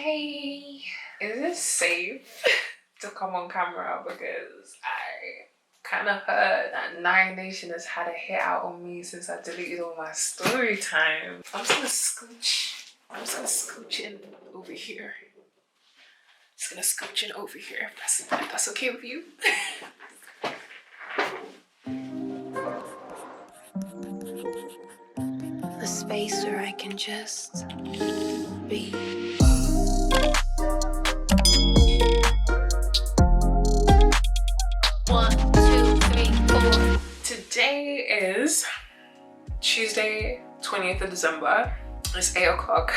Hey, is it safe to come on camera? Because I kind of heard that Nine Nation has had a hit out on me since I deleted all my story time. I'm just gonna scooch in over here. Just gonna scooch in over here if that's okay with you. A space where I can just be. Today is Tuesday, 20th of December. It's 8 o'clock.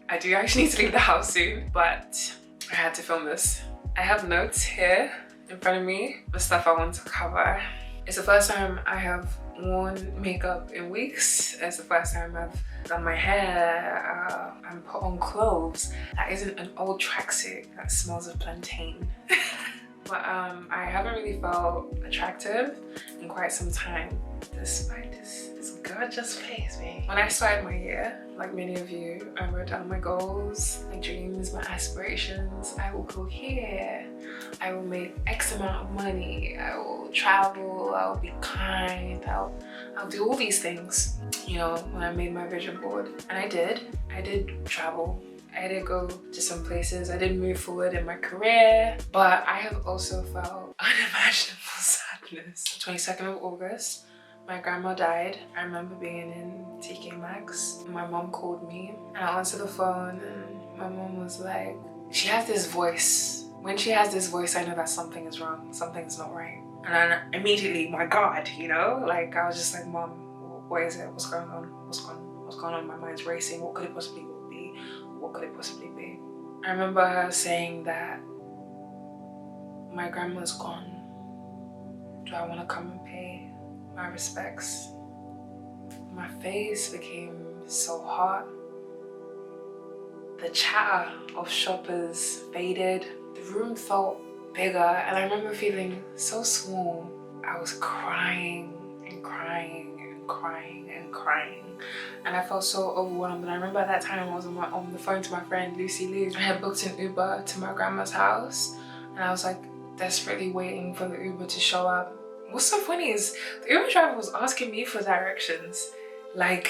I do actually need to leave the house soon, but I had to film this. I have notes here in front of me, the stuff I want to cover. It's the first time I have worn makeup in weeks. It's the first time I've done my hair and put on clothes that isn't an old tracksuit that smells of plantain. But I haven't really felt attractive in quite some time, despite this gorgeous face, babe. When I started my year, like many of you, I wrote down my goals, my dreams, my aspirations. I will go here, I will make X amount of money, I will travel, I will be kind, I'll do all these things, you know, when I made my vision board. And I did travel. I did go to some places, I did move forward in my career, but I have also felt unimaginable sadness. 22nd of August, my grandma died. I remember being in TK Maxx. My mom called me and I answered the phone and my mom was like, she has this voice. When she has this voice, I know that something is wrong, something's not right. And then immediately, my God, you know, like I was just like, Mom, what is it? What's going on? What's going on? My mind's racing. What could it possibly be? What could it possibly be? I remember her saying that my grandma's gone. Do I want to come and pay my respects? My face became so hot. The chatter of shoppers faded. The room felt bigger and I remember feeling so small. I was crying and crying and crying and crying. And I felt so overwhelmed. And I remember at that time I was on the phone to my friend Lucy Lou. I had booked an Uber to my grandma's house and I was like desperately waiting for the Uber to show up. What's so funny is the Uber driver was asking me for directions. Like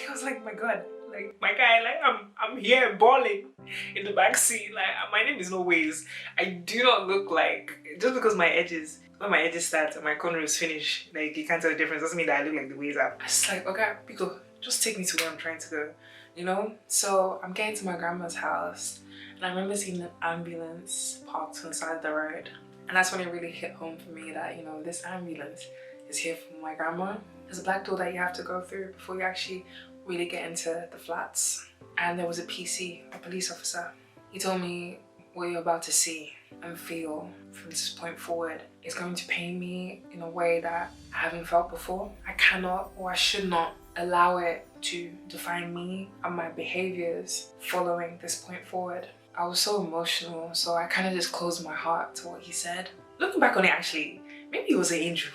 I was like, my God, like my guy, like I'm here bawling in the back seat. Like my name is no Ways. I do not look like, just because my edges, when my edges start and my corners finish, like you can't tell the difference, doesn't mean that I look like the Ways app. I was like, okay, Pico, just take me to where I'm trying to go, you know? So I'm getting to my grandma's house and I remember seeing an ambulance parked on the side of the road. And that's when it really hit home for me that, you know, this ambulance is here for my grandma. There's a black door that you have to go through before you actually really get into the flats. And there was a PC, a police officer. He told me, what you're about to see and feel from this point forward is going to pain me in a way that I haven't felt before. I cannot or I should not allow it to define me and my behaviors following this point forward. I was so emotional, so I kind of just closed my heart to what he said. Looking back on it, actually, maybe it was an angel.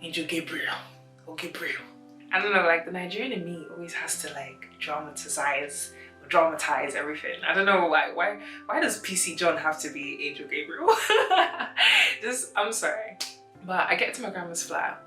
Angel Gabriel or Gabriel. I don't know, like the Nigerian in me always has to like dramatize everything. I don't know why does PC John have to be Angel Gabriel? I'm sorry. But I get to my grandma's flat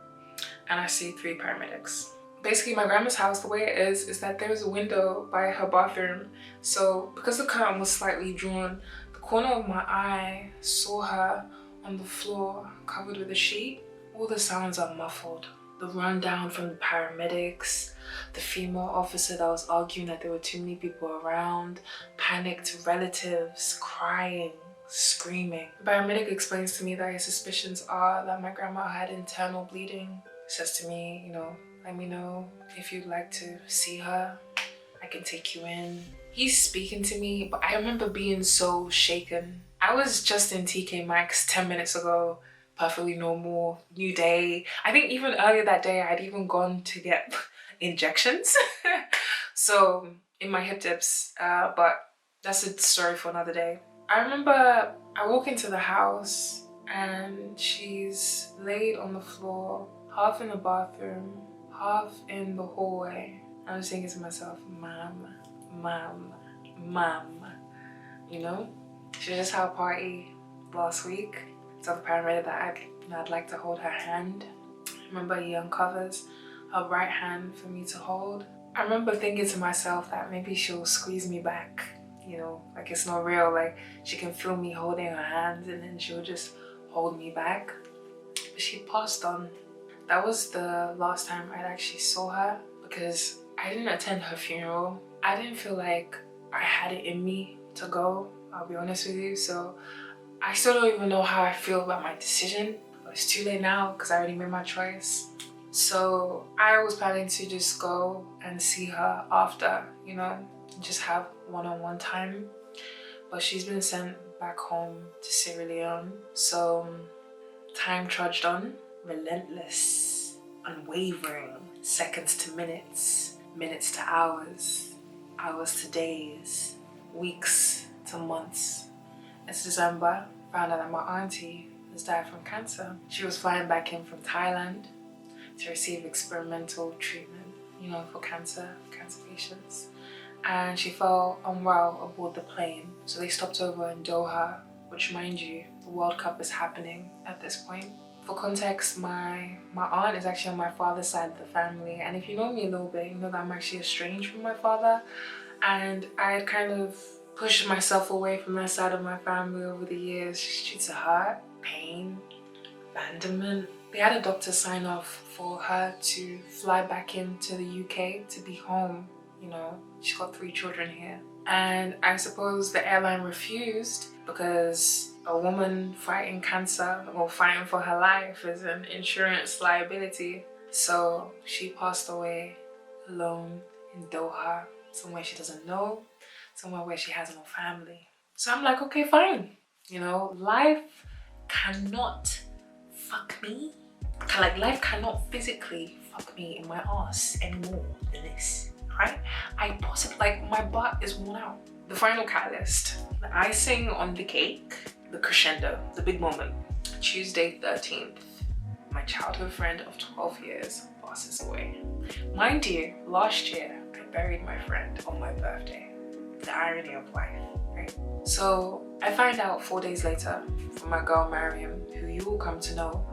and I see 3 paramedics. Basically my grandma's house, the way it is that there's a window by her bathroom. So because the curtain was slightly drawn, the corner of my eye saw her on the floor covered with a sheet. All the sounds are muffled. The rundown from the paramedics, the female officer that was arguing that there were too many people around, panicked relatives, crying, screaming. The paramedic explains to me that his suspicions are that my grandma had internal bleeding. He says to me, you know, let me know if you'd like to see her. I can take you in. He's speaking to me, but I remember being so shaken. I was just in TK Maxx 10 minutes ago, perfectly normal, new day. I think even earlier that day, I'd even gone to get injections. So in my hip dips, but that's a story for another day. I remember I walk into the house and she's laid on the floor, half in the bathroom, half in the hallway. I was thinking to myself, Mom, you know? She just had a party last week. So the paramedic that I'd like to hold her hand. Remember, he uncovers her right hand for me to hold. I remember thinking to myself that maybe she'll squeeze me back, you know, like it's not real, like she can feel me holding her hands and then she'll just hold me back. But she passed on. That was the last time I actually saw her because I didn't attend her funeral. I didn't feel like I had it in me to go, I'll be honest with you. So I still don't even know how I feel about my decision. But it's too late now because I already made my choice. So I was planning to just go and see her after, you know, just have one-on-one time. But she's been sent back home to Sierra Leone. So time trudged on, relentless, unwavering, seconds to minutes, minutes to hours, hours to days, weeks to months. It's December, found out that my auntie has died from cancer. She was flying back in from Thailand to receive experimental treatment, you know, for cancer patients. And she fell unwell aboard the plane. So they stopped over in Doha, which, mind you, the World Cup is happening at this point. For context, my aunt is actually on my father's side of the family. And if you know me a little bit, you know that I'm actually estranged from my father. And I kind of pushed myself away from that side of my family over the years due to hurt, pain, abandonment. They had a doctor sign off for her to fly back into the UK to be home. You know, she's got 3 children here. And I suppose the airline refused because a woman fighting cancer or fighting for her life is an insurance liability. So she passed away alone in Doha, somewhere she doesn't know, somewhere where she has no family. So I'm like, okay, fine. You know, life cannot fuck me. Like, life cannot physically fuck me in my ass anymore than this, right? I possibly, like, my butt is worn out. The final catalyst, the icing on the cake, the crescendo, the big moment. Tuesday 13th, my childhood friend of 12 years passes away. Mind you, last year, I buried my friend on my birthday. The irony of life, right? So I find out 4 days later from my girl Mariam, who you will come to know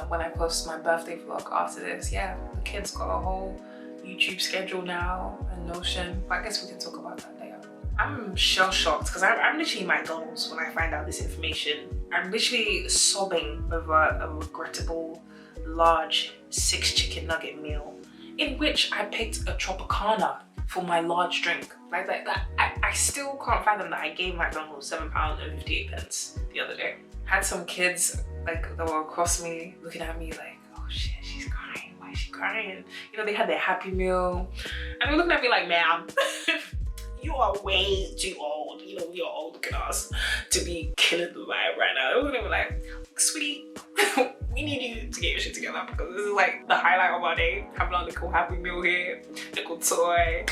when I post my birthday vlog after this. Yeah, the kid's got a whole YouTube schedule now and Notion, but I guess we can talk about that later. I'm shell-shocked because I'm literally in McDonald's when I find out this information. I'm literally sobbing over a regrettable large 6 chicken nugget meal in which I picked a Tropicana for my large drink. Like that, I still can't fathom that I gave McDonald's £7.58 the other day. Had some kids like that were across me looking at me like, oh shit, she's crying, why is she crying? You know, they had their Happy Meal and they're looking at me like, ma'am, you are way too old, you know, you're old, look at us, to be killing the vibe right now. They're looking at me like, sweetie, we need you to get your shit together because this is like the highlight of our day. Having a little Happy Meal here, little toy,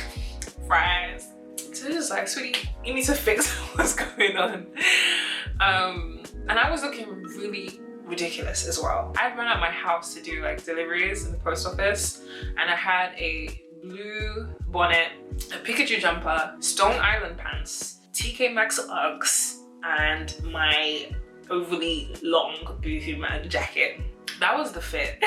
fries. So it's just like, sweetie, you need to fix what's going on. And I was looking really ridiculous as well. I'd run out my house to do like deliveries in the post office, and I had a blue bonnet, a Pikachu jumper, Stone Island pants, TK Maxx Uggs, and my overly long Boohoo Man jacket. That was the fit.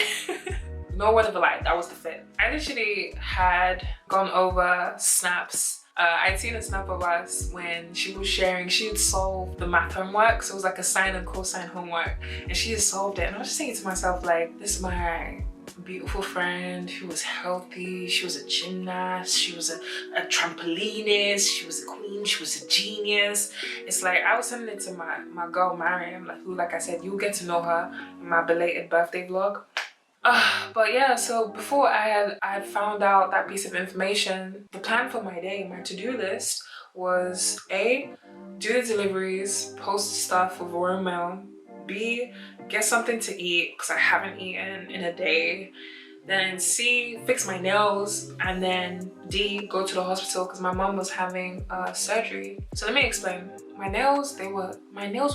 No word of a lie, that was the fit. I literally had gone over snaps. I'd seen a snap of us when she was sharing, she had solved the math homework. So it was like a sine and cosine homework, and she had solved it. And I was just thinking to myself, like, this is my beautiful friend who was healthy. She was a gymnast, she was a trampolinist, she was a queen, she was a genius. It's like, I was sending it to my girl Mariam, like, who, like I said, you'll get to know her in my belated birthday vlog. But yeah, so before I had found out that piece of information, the plan for my day, my to-do list was A, do the deliveries, post stuff for Royal Mail, B, get something to eat because I haven't eaten in a day, then C, fix my nails, and then D, go to the hospital because my mom was having surgery. So let me explain. My nails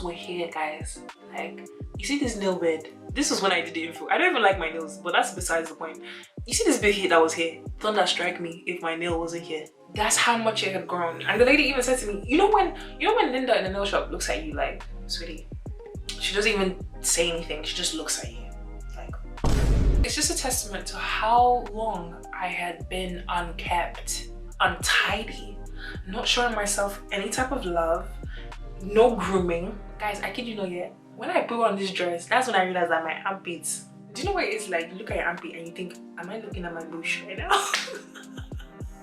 were here, guys. Like, you see this nail bed? This was when I did the info. I don't even like my nails, but that's besides the point. You see this bit here that was here? Thunder strike me if my nail wasn't here. That's how much it had grown. And the lady even said to me, you know when Linda in the nail shop looks at you like, sweetie, she doesn't even say anything, she just looks at you. Like, it's just a testament to how long I had been unkept, untidy, not showing myself any type of love, no grooming. Guys, I kid you not yet. When I put on this dress, that's when I realized that my armpits, do you know what it is like? You look at your armpit and you think, am I looking at my bush right now?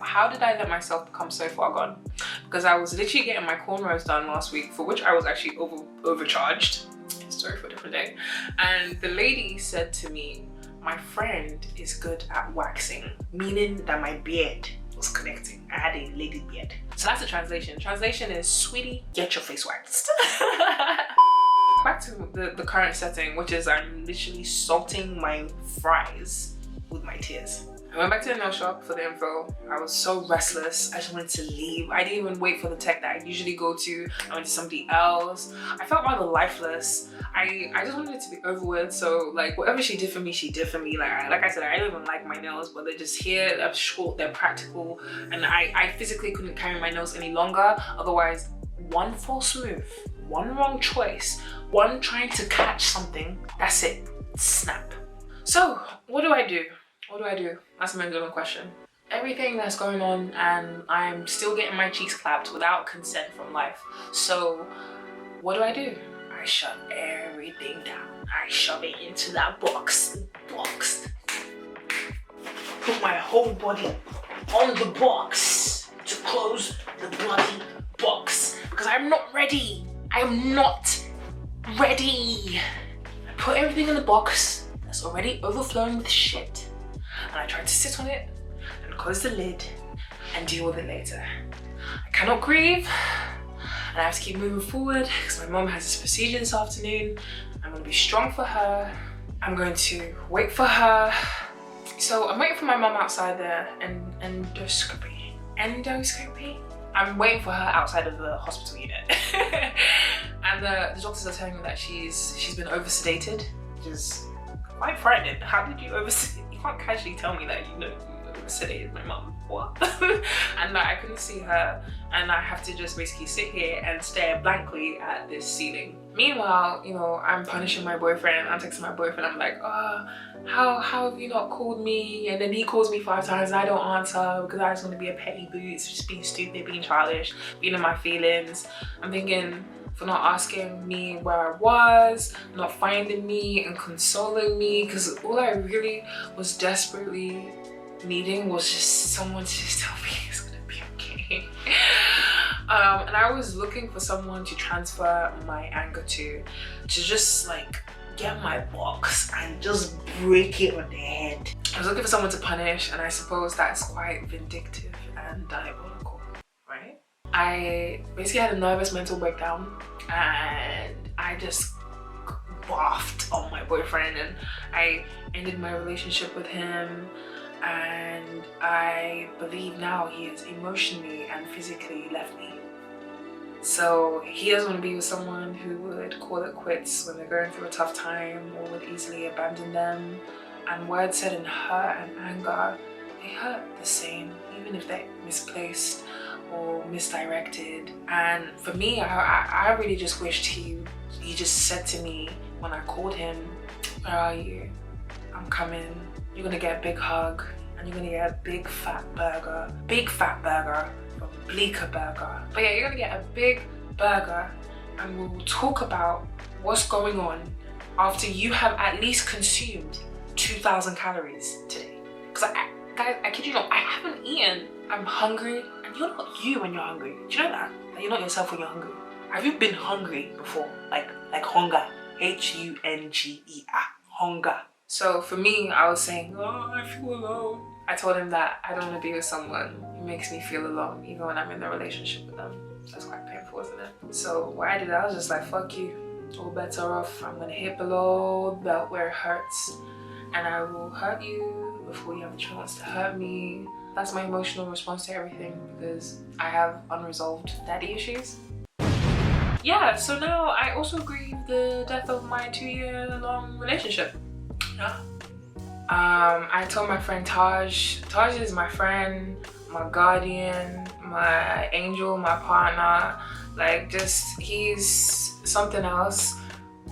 How did I let myself become so far gone? Because I was literally getting my cornrows done last week, for which I was actually overcharged. Story for a different day. And the lady said to me, my friend is good at waxing, meaning that my beard was connecting. I had a lady beard. So that's the translation. Translation is, sweetie, get your face waxed. Back to the current setting, which is I'm literally salting my fries with my tears. I went back to the nail shop for the info. I was so restless. I just wanted to leave. I didn't even wait for the tech that I usually go to. I went to somebody else. I felt rather lifeless. I just wanted it to be over with. So like whatever she did for me, she did for me. Like I said, I don't even like my nails, but they're just here, they're short, they're practical. And I physically couldn't carry my nails any longer. Otherwise, one false move, one wrong choice, one trying to catch something, that's it, snap. So what do I do? What do I do? That's a million-dollar question. Everything that's going on, and I'm still getting my cheeks clapped without consent from life. So what do? I shove everything down. I shove it into that box. Put my whole body on the box to close the bloody box. Because I'm not ready. I am not ready. I put everything in the box that's already overflowing with shit. And I tried to sit on it and close the lid and deal with it later. I cannot grieve, and I have to keep moving forward because my mom has this procedure this afternoon. I'm going to be strong for her. I'm going to wait for her. So I'm waiting for my mom outside the endoscopy. I'm waiting for her outside of the hospital unit. And the doctors are telling me that she's been over-sedated, which is quite frightening. How did you over-sedate? You can't casually tell me that you over-sedated my mom. What? And I couldn't see her, and I have to just basically sit here and stare blankly at this ceiling. Meanwhile, I'm punishing my boyfriend. I'm texting my boyfriend. I'm like, oh, how have you not called me? And then he calls me 5 times and I don't answer because I just want to be a petty boots, just being stupid, being childish, being in my feelings. I'm thinking, for not asking me where I was, not finding me and consoling me, because all I really was desperately needing was just someone to just tell me it's gonna be okay. And I was looking for someone to transfer my anger to just like get my box and just break it on the head. I was looking for someone to punish, and I suppose that's quite vindictive and diabolical, right? I basically had a nervous mental breakdown, and I just barfed on my boyfriend, and I ended my relationship with him, and I believe now he has emotionally and physically left me. So he doesn't want to be with someone who would call it quits when they're going through a tough time or would easily abandon them. And words said in hurt and anger, they hurt the same, even if they're misplaced or misdirected. And for me, I really just wished he just said to me when I called him, where are you? I'm coming. You're gonna get a big hug, and you're gonna get a big fat burger from Bleecker Burger. But yeah, you're gonna get a big burger, and we'll talk about what's going on after you have at least consumed 2,000 calories today. Because guys, I kid you not, I haven't eaten. I'm hungry, and you're not you when you're hungry. Do you know that? That you're not yourself when you're hungry. Have you been hungry before? Like hunger, H-U-N-G-E-R, hunger. So for me, I was saying, oh, I feel alone. I told him that I don't want to be with someone who makes me feel alone, even when I'm in a relationship with them. That's quite painful, isn't it? So what I did, I was just like, fuck you. All bets are off. I'm gonna hit below the belt where it hurts, and I will hurt you before you have a chance to hurt me. That's my emotional response to everything, because I have unresolved daddy issues. Yeah, so now I also grieve the death of my 2-year-long relationship. Yeah. I told my friend Taj is my friend. my guardian, my angel, my partner. Like, just, he's something else.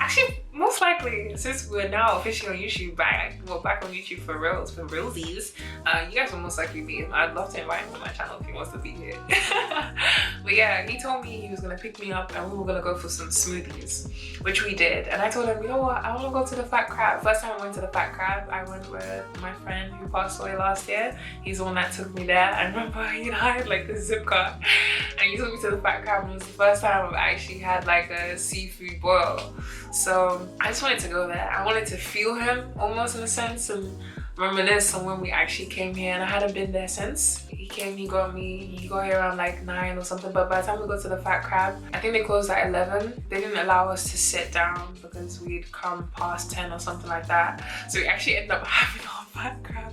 Actually, most likely, since we're now officially on YouTube, back on YouTube for reals, for realsies, you guys will most likely be. I'd love to invite him to my channel if he wants to be here. But yeah, he told me he was gonna pick me up and we were gonna go for some smoothies, which we did. And I told him, you know what, I wanna go to the Fat Crab. First time I went to the Fat Crab, I went with my friend who passed away last year. He's the one that took me there. I remember, you know, I had like this zip card and he took me to the Fat Crab, and it was the first time I've actually had like a seafood boil. So I just wanted to go there. I wanted to feel him almost, in a sense, and reminisce on when we actually came here, and I hadn't been there since. He came, he got here around like 9 or something, but by the time we got to the Fat Crab, I think they closed at 11. They didn't allow us to sit down because we'd come past 10 or something like that. So we actually ended up having our Fat Crab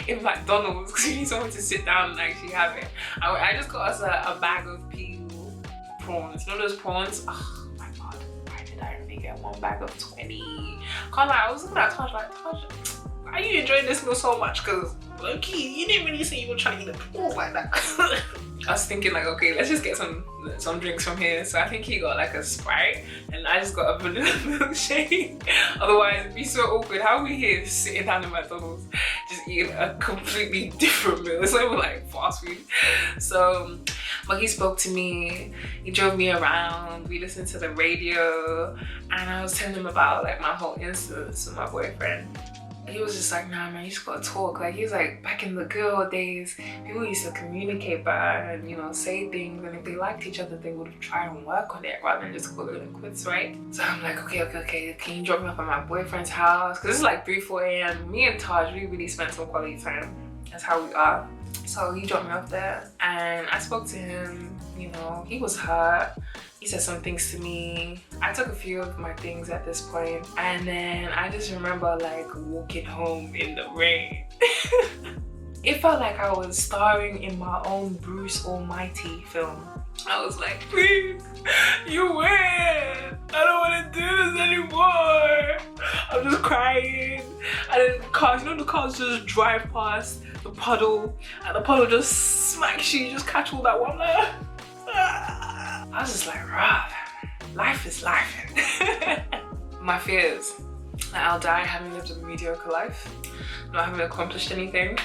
in McDonald's because we need someone to sit down and actually have it. I just got us a bag of peel prawns. You know those prawns? Oh my god, why did I only get one bag of 20? Can't lie, I was looking at Taj like, Taj, why are you enjoying this meal so much? Because low-key, you didn't really say you were trying to eat the prawns like that. I was thinking like, okay, let's just get some drinks from here. So I think he got like a Sprite and I just got a vanilla milkshake. Otherwise it'd be so awkward. How are we here sitting down in McDonald's just eating a completely different meal? It's like fast food. So, but he spoke to me, he drove me around, we listened to the radio, and I was telling him about like my whole incidents with my boyfriend. He was just like, nah man, you just gotta talk. Like, he was like, back in the good old days, people used to communicate better and, you know, say things, and if they liked each other, they would try and work on it rather than just call it quits, right? So I'm like, okay, can you drop me off at my boyfriend's house? Because it's like 3-4 a.m. Me and Taj, we really spent some quality time. That's how we are. So he dropped me off there and I spoke to him, you know, he was hurt. He said some things to me. I took a few of my things at this point, and then I just remember like walking home in the rain. It felt like I was starring in my own Bruce Almighty film. I was like, please, you win. I don't want to do this anymore. I'm just crying. And then the cars, you know, the cars just drive past the puddle, and the puddle just smacks you, just catch all that water. I was just like, rah, life is life. My fears that I'll die having lived a mediocre life, not having accomplished anything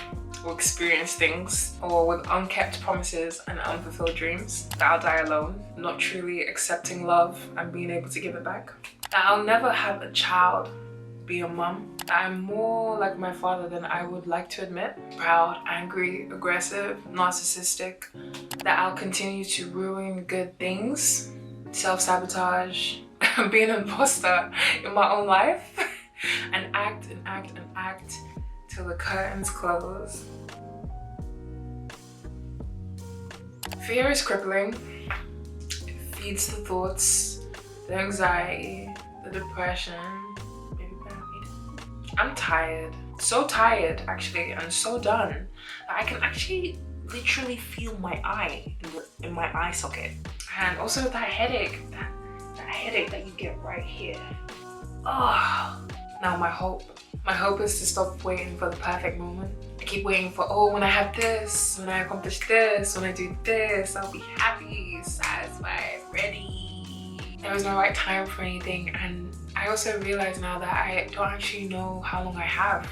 or experienced things, or with unkept promises and unfulfilled dreams. That I'll die alone, not truly accepting love and being able to give it back. That I'll never have a child be a mum. I'm more like my father than I would like to admit. Proud, angry, aggressive, narcissistic. That I'll continue to ruin good things, self-sabotage, be an imposter in my own life, and act till the curtains close. Fear is crippling. It feeds the thoughts, the anxiety, the depression. I'm tired, so tired actually, and so done that I can actually literally feel my eye in my eye socket. And also that headache, that headache that you get right here. Oh, now my hope is to stop waiting for the perfect moment. I keep waiting for, oh, when I have this, when I accomplish this, when I do this, I'll be happy, satisfied, ready. There was no right time for anything, and I also realize now that I don't actually know how long I have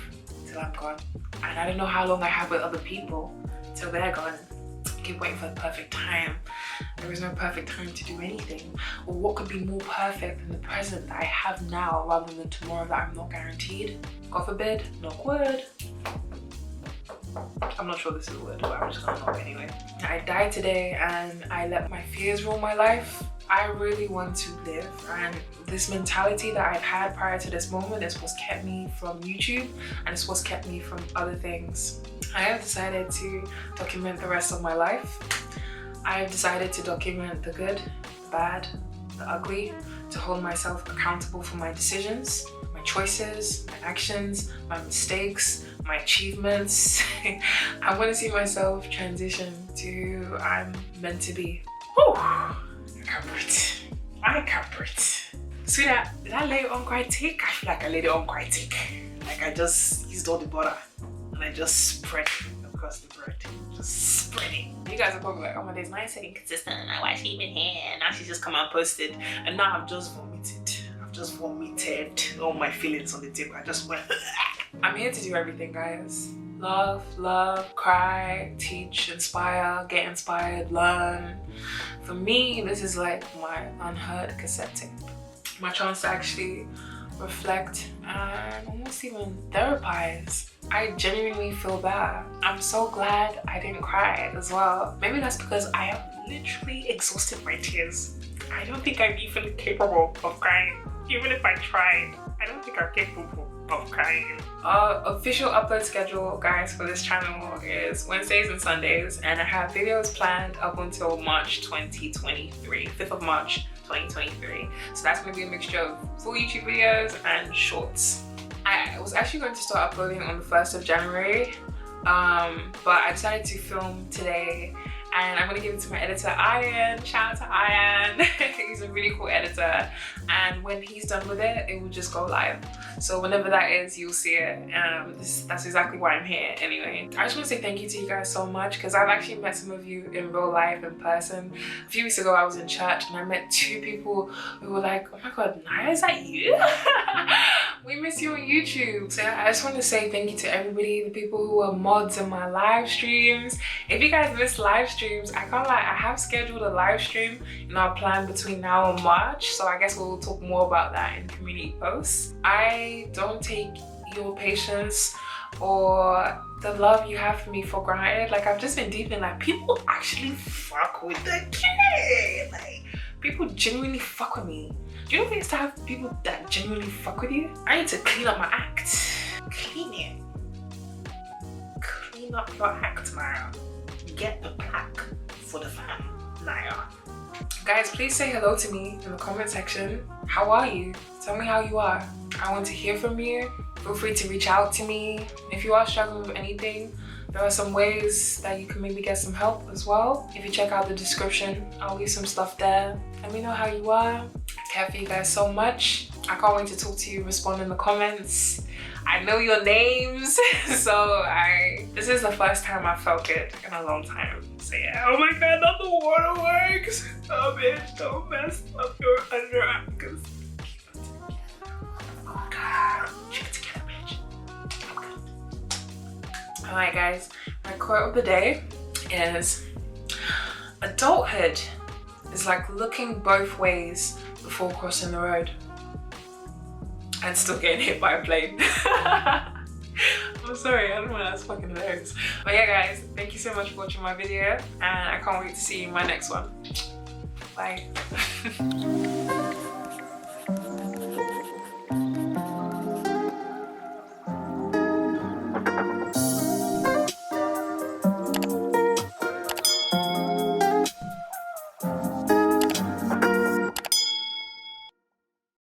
till I'm gone. And I don't know how long I have with other people till they're gone. I keep waiting for the perfect time. There is no perfect time to do anything. Or what could be more perfect than the present that I have now rather than tomorrow that I'm not guaranteed? God forbid, knock wood. I'm not sure this is a word, but I'm just gonna knock anyway. I died today and I let my fears rule my life. I really want to live, and this mentality that I've had prior to this moment is what's kept me from YouTube, and it's what's kept me from other things. I have decided to document the rest of my life. I have decided to document the good, the bad, the ugly, to hold myself accountable for my decisions, my choices, my actions, my mistakes, my achievements. I want to see myself transition to who I'm meant to be. Whew. I can't breathe. Sweetheart, did I lay it on quite thick? I feel like I laid it on quite thick. Like I just used all the butter and I just spread it across the bread. Just spread it. You guys are probably like, oh my days, mine said inconsistent and why she even here? Now she's just come and posted and now I've just vomited. I've just vomited all my feelings on the table. I just went. I'm here to do everything, guys. Love, cry, teach, inspire, get inspired, learn. For me, this is like my unheard cassette tape. My chance to actually reflect and almost even therapize. I genuinely feel bad. I'm so glad I didn't cry as well. Maybe that's because I have literally exhausted my tears. I don't think I'm even capable of crying. Even if I tried, I don't think I'm capable of crying. Our official upload schedule, guys, for this channel is Wednesdays and Sundays, and I have videos planned up until March 2023, 5th of March 2023. So that's going to be a mixture of full YouTube videos and shorts. I was actually going to start uploading on the 1st of January, but I decided to film today. And I'm gonna give it to my editor, Ian. Shout out to Ian. He's a really cool editor. And when he's done with it, it will just go live. So whenever that is, you'll see it. That's exactly why I'm here anyway. I just want to say thank you to you guys so much because I've actually met some of you in real life, in person. A few weeks ago, I was in church and I met 2 people who were like, oh my God, Naya, is that you? We miss you on YouTube. So I just want to say thank you to everybody, the people who are mods in my live streams. If you guys miss live streams, I can't lie, I have scheduled a live stream in our plan between now and March. So I guess we'll talk more about that in community posts. I don't take your patience or the love you have for me for granted. Like, I've just been deep in, like, people actually fuck with the kid. Like, people genuinely fuck with me. Do you know what it is to have people that genuinely fuck with you? I need to clean up my act. Clean it. Clean up your act, Naya. Get the plaque for the fam, Naya. Guys, please say hello to me in the comment section. How are you? Tell me how you are. I want to hear from you. Feel free to reach out to me. If you are struggling with anything, there are some ways that you can maybe get some help as well. If you check out the description, I'll leave some stuff there. Let me know how you are. I care for you guys so much. I can't wait to talk to you, respond in the comments. I know your names, so this is the first time I felt it in a long time. So yeah, oh my God, not the waterworks. Oh bitch, don't mess up your underarms. Oh God, keep it together, bitch. Okay. Alright guys, my quote of the day is, adulthood is like looking both ways before crossing the road and still getting hit by a plane. I'm sorry, I don't know, that's fucking hilarious. But yeah guys, thank you so much for watching my video and I can't wait to see you in my next one. Bye.